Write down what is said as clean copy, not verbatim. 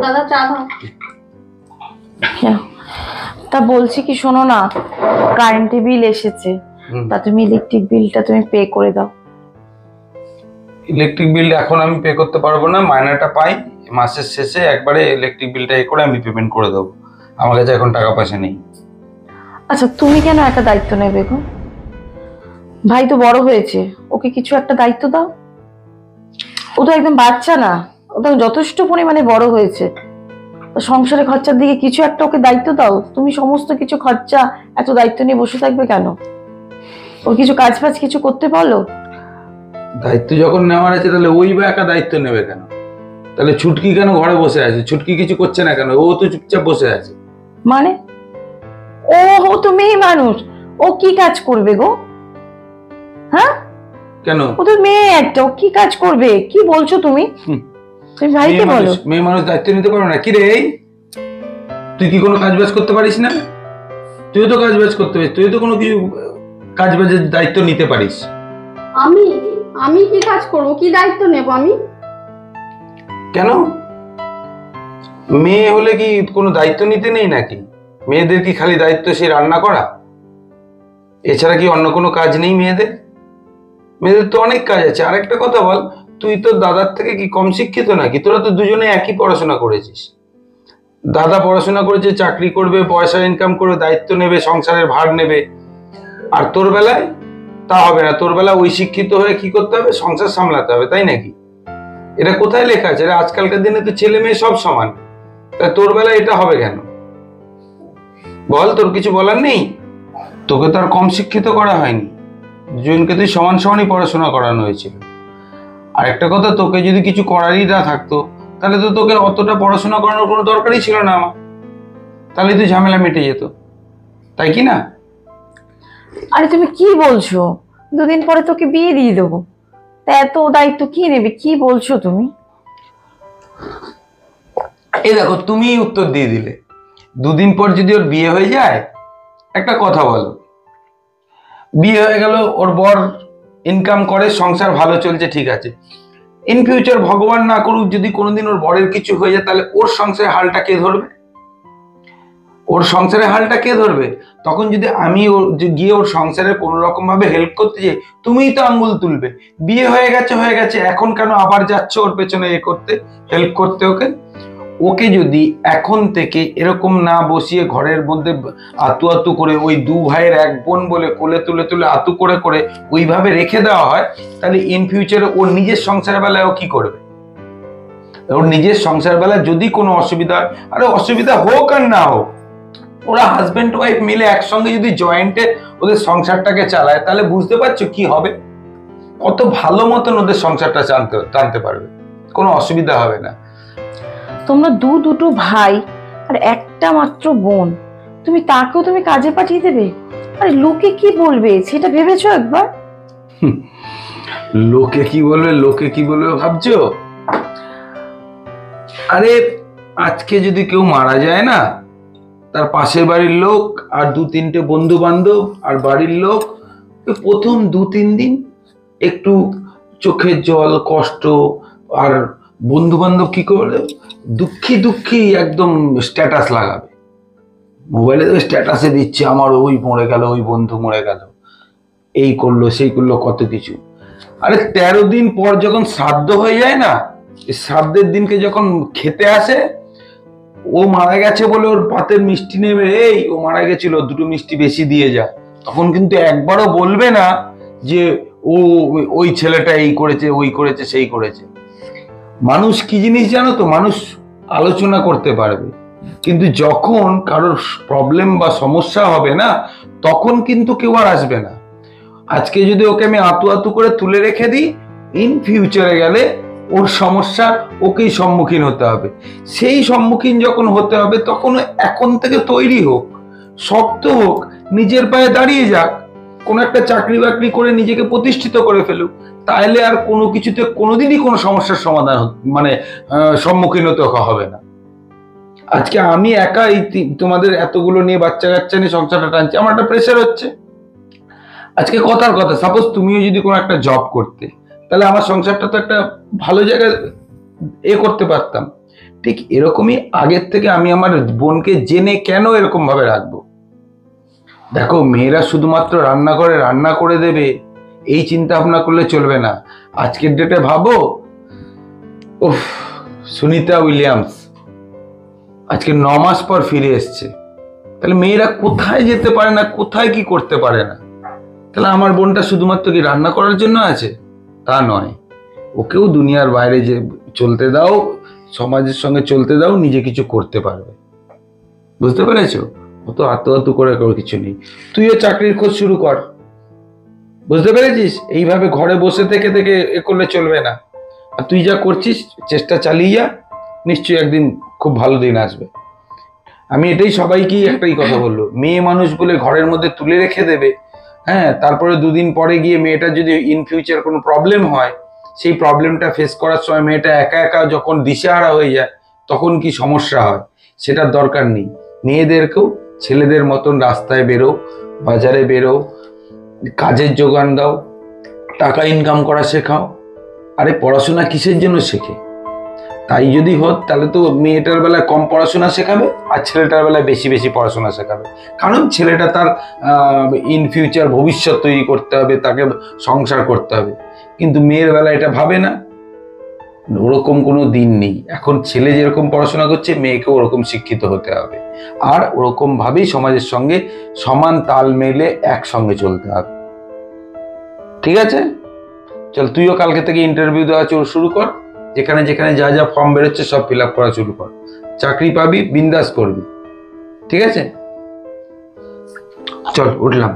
দাদা চা দাও। তা বলছি কি, শোনো না, কারেন্টের বিল এসেছে, তা তুমি ইলেকট্রিক বিলটা তুমি পে করে দাও। ইলেকট্রিক বিল এখন আমি পে করতে পারবো না, মাইনেটা পাই মাসের শেষে একবারে ইলেকট্রিক বিলটা করে আমি পেমেন্ট করে দেবো। আমার কাছে এখন টাকা পয়সা নেই। আচ্ছা, তুমি কেন একা দায়িত্ব নেবে গো? ভাই তো বড় হয়েছে, ওকে কিছু একটা দায়িত্ব দাও। ও তো একদম বাচ্চা না, ও তো যথেষ্ট পরিমাণে বড় হয়েছে। সংসারে খরচার দিকে কিছু একটা ওকে দায়িত্ব দাও। তুমি সমস্ত কিছু খরচা এত দায়িত্ব নিয়ে বসে থাকবে কেন? ওর কিছু কাজ ফাজ কিছু করতে বলো। দায়িত্ব যখন নেওয়ার আছে তাহলে ওই বা একা দায়িত্ব নেবে কেন? তাহলে ছুটকি কেন ঘরে বসে আছে? ছুটকি কিছু করছে না কেন? ও তো চুপচাপ বসে আছে। মানে ও তো মেয়ে মানুষ, ও কি কাজ করবে গো? হ্যাঁ কেন? ও তো মেয়ে একটা, ও কি কাজ করবে? কি বলছো তুমি? তুমি ভাইকে বলো। মেয়ে মানুষ দায়িত্ব নিতে পারো না? কি রে, তুই কি কোনো কাজ বাজ করতে পারিস না? তুইও তো কাজ বাজ করতে পারিস, তুই তো কোনো কিছু কাজ বাজের দায়িত্ব নিতে পারিস। আমি আমি কি কাজ করব? কি দায়িত্ব নেব আমি? কেন? মেয়ে হলে কি কোনো দায়িত্ব নিতে নেই নাকি? মেয়েদের কি খালি দায়িত্ব সেই রান্না করা? এছাড়া কি অন্য কোনো কাজ নেই মেয়েদের? মেয়েদের তো অনেক কাজ আছে। আরেকটা কথা বল, তুই তো দাদার থেকে কি কম শিক্ষিত নাকি? তোরা তো দুজনে একই পড়াশোনা করেছিস। দাদা পড়াশোনা করেছে, চাকরি করবে, পয়সা ইনকাম করে দায়িত্ব নেবে, সংসারের ভার নেবে। আর তোর বেলায় তা হবে না। তোর বেলা ওই শিক্ষিত হয়ে কি করতে হবে? সংসার সামলাতে হবে, তাই নাকি? এটা কোথায় লেখা আছে? আজকালকার দিনে তো ছেলে মেয়ে সব সমান। তাই তোর বেলায় এটা হবে কেন? বল, তোর কিছু বলার নেই? তোকে তো আর কম শিক্ষিত করা হয়নি, দুজনকে তুই সমান সমানই পড়াশোনা করানো হয়েছিল। আর একটা কথা, তোকে যদি কিছু করারই না থাকতো তাহলে তো তোকে অতটা পড়াশোনা করানোর কোনো দরকারই ছিল না আমার। তাহলে তুই ঝামেলা মিটে যেত, তাই কি না? আরে তুমি কি বলছো? 2 দিন পরে তোকে বিয়ে দিয়ে দেবো, তা এত দায়িত্ব কি নেবে? কি বলছো তুমি? এই দেখো, তুমি উত্তর দিয়ে দিলে। 2 দিন পর যদি ওর বিয়ে হয়ে যায়, একটা কথা বলো, বিয়ে হয়ে গেল, ওর বর ইনকাম করে, সংসার ভালো চলছে, ঠিক আছে। ইন ফিউচার ভগবান না করুক যদি কোনোদিন ওর বরের কিছু হয়ে যায়, তাহলে ওর সংসারের হালটা কে ধরবে? ওর সংসারের হালটা কে ধরবে? তখন যদি আমি গিয়ে ওর সংসারে কোনো রকম ভাবে হেল্প করতে যাই, তুমিই তো আঙ্গুল তুলবে। বিয়ে হয়ে গেছে, এখন কেন আবার যাচ্ছ ওর পেছনে করতে, হেল্প করতে? ওকে যদি এখন থেকে এরকম না বসিয়ে ঘরের মধ্যে আতু আতু করে, ওই 2 ভাইয়ের 1 বোন বলে কোলে তুলে তুলে আতু করে করে ওইভাবে রেখে দেওয়া হয়, তাহলে ইন ফিউচারে ওর নিজের সংসার বেলায় ও কি করবে? ওর নিজের সংসার বেলায় যদি কোনো অসুবিধা হয়, আরে অসুবিধা হোক আর না হোক, ওরা হাজবেন্ড ওয়াইফ মিলে একসঙ্গে যদি জয়েন্টে ওদের সংসারটাকে চালায়, তাহলে বুঝতে পারছো কি হবে? কত ভালো মতন ওদের সংসারটা টানতে পারবে, কোনো অসুবিধা হবে না। তোমরা দুটো ভাই আর একটা মাত্র বোন, তুমি তাকেও তুমি কাজে পাঠিয়ে দেবে? আরে লোকে কি বলবে সেটা ভেবেছো একবার? লোকে কি বলবে ভাবছো? আরে আজকে যদি কেউ মারা যায় না, তার পাশের বাড়ির লোক আর 2-3টে বন্ধু বান্ধব আর বাড়ির লোক প্রথম 2-3 দিন একটু চোখের জল, কষ্ট, আর বন্ধু বান্ধব কি করবে? দুঃখী একদম স্ট্যাটাস লাগাবে, মোবাইলে স্ট্যাটাসে দিচ্ছে আমার ওই মরে গেল, ওই বন্ধু মরে গেল, এই করলো সেই করলো, কত কিছু। আরে 13 দিন পর যখন শ্রাদ্ধ হয়ে যায় না, শ্রাদ্ধের দিনকে যখন খেতে আসে, ও মারা গেছে বলে ওর পাতের মিষ্টি নেবে, এই ও মারা গেছিল 2টো মিষ্টি বেশি দিয়ে যা, তখন কিন্তু একবারও বলবে না যে ও ওই ছেলেটা এই করেছে, ওই করেছে, সেই করেছে। মানুষ কি জিনিস জানো তো? মানুষ আলোচনা করতে পারবে, কিন্তু যখন কারোর প্রবলেম বা সমস্যা হবে না, তখন কিন্তু কেউ আর আসবে না। আজকে যদি ওকে আমি আতু আতু করে তুলে রেখে দিই, ইন ফিউচারে গেলে ওর সমস্যা ওকেই সম্মুখীন হতে হবে। সেই সম্মুখীন যখন হতে হবে, তখন এখন থেকে তৈরি হোক, শক্ত হোক, নিজের পায়ে দাঁড়িয়ে যাক, কোনো একটা চাকরি বাকরি করে নিজেকে প্রতিষ্ঠিত করে ফেলুক, তাহলে আর কোনো কিছুতে কোনোদিনই কোনো সমস্যার সমাধান সম্মুখীন হতে হবে না। আজকে আমি একা এই তোমাদের এতগুলো নিয়ে বাচ্চা কাচ্চা নিয়ে সংসারটা টানছি, আমার একটা প্রেশার হচ্ছে। আজকে কথার কথা, সাপোজ তুমিও যদি কোনো একটা জব করতে, তাহলে আমার সংসারটা তো একটা ভালো জায়গায় করতে পারতাম। ঠিক এরকমই আগের থেকে আমি আমার বোনকে জেনে কেন এরকম ভাবে রাখবো। দেখো, মেয়েরা শুধুমাত্র রান্নাঘরে রান্না করে দেবে এই চিন্তা ভাবনা করলে চলবে না। আজকের ডেটে ভাবো, উফ, সুনিতা উইলিয়ামস আজকে 9 মাস পর ফিরে এসছে। তাহলে মেয়েরা কোথায় যেতে পারে না, কোথায় কি করতে পারে না। তাহলে আমার বোনটা শুধুমাত্র কি রান্না করার জন্য আছে? তা নয়, ওকেও দুনিয়ার বাইরে যে চলতে দাও, সমাজের সঙ্গে চলতে দাও, নিজে কিছু করতে পারবে। বুঝতে পেরেছো? অত আত্মহত্যা করে কিছু নেই। তুইও চাকরির খোঁজ শুরু কর। বুঝতে পেরেছিস? এইভাবে ঘরে বসে থেকে থেকে করলে চলবে না। আর তুই যা করছিস চেষ্টা চালিয়ে যা, নিশ্চয়ই একদিন খুব ভালো দিন আসবে। আমি এটাই সবাইকেই একটাই কথা বলবো, মেয়ে মানুষ বলে ঘরের মধ্যে তুলে রেখে দেবে, হ্যাঁ, তারপরে দুদিন পরে গিয়ে মেয়েটার যদি ইন ফিউচার কোনো প্রবলেম হয়, সেই প্রবলেমটা ফেস করার সময় মেয়েটা একা একা যখন দিশেহারা হয়ে যায়, তখন কি সমস্যা হয়, সেটার দরকার নেই। মেয়েদেরকেও ছেলেদের মতন রাস্তায় বেরো, বাজারে বেরো, কাজের যোগান দাও, টাকা ইনকাম করা শেখাও। আরে পড়াশোনা কিসের জন্য শেখে? তাই যদি হোক তাহলে তো মেয়েটার বেলায় কম পড়াশোনা শেখাবে আর ছেলেটার বেলায় বেশি বেশি পড়াশোনা শেখাবে। কারণ ছেলেটা তার ইন ফিউচার ভবিষ্যৎ তৈরি করতে হবে, তাকে সংসার করতে হবে। কিন্তু মেয়ের বেলা এটা ভাবে না। ওরকম কোনো দিন নেই। এখন ছেলে যেরকম পড়াশোনা করছে, মেয়েকেও ওরকম শিক্ষিত হতে হবে, আর ওরকম ভাবেই সমাজের সঙ্গে সমান তাল মেলে একসঙ্গে চলতে হবে। ঠিক আছে? চল, তুইও কালকে থেকে ইন্টারভিউ দেওয়া শুরু কর। যেখানে যেখানে যা যা ফর্ম বেরোচ্ছে সব ফিল আপ করা শুরু কর। চাকরি পাবি, বিন্দাস করবি। ঠিক আছে? চল, উঠলাম।